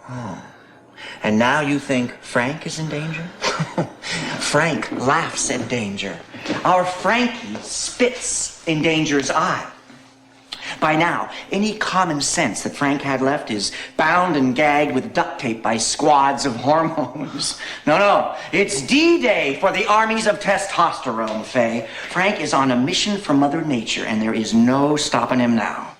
Oh. And now you think Frank is in danger? Frank laughs at danger. Our Frankie spits in danger's eye. By now, any common sense that Frank had left is bound and gagged with duct tape by squads of hormones. No, it's D-Day for the armies of testosterone, Faye. Frank is on a mission for Mother Nature, and there is no stopping him now.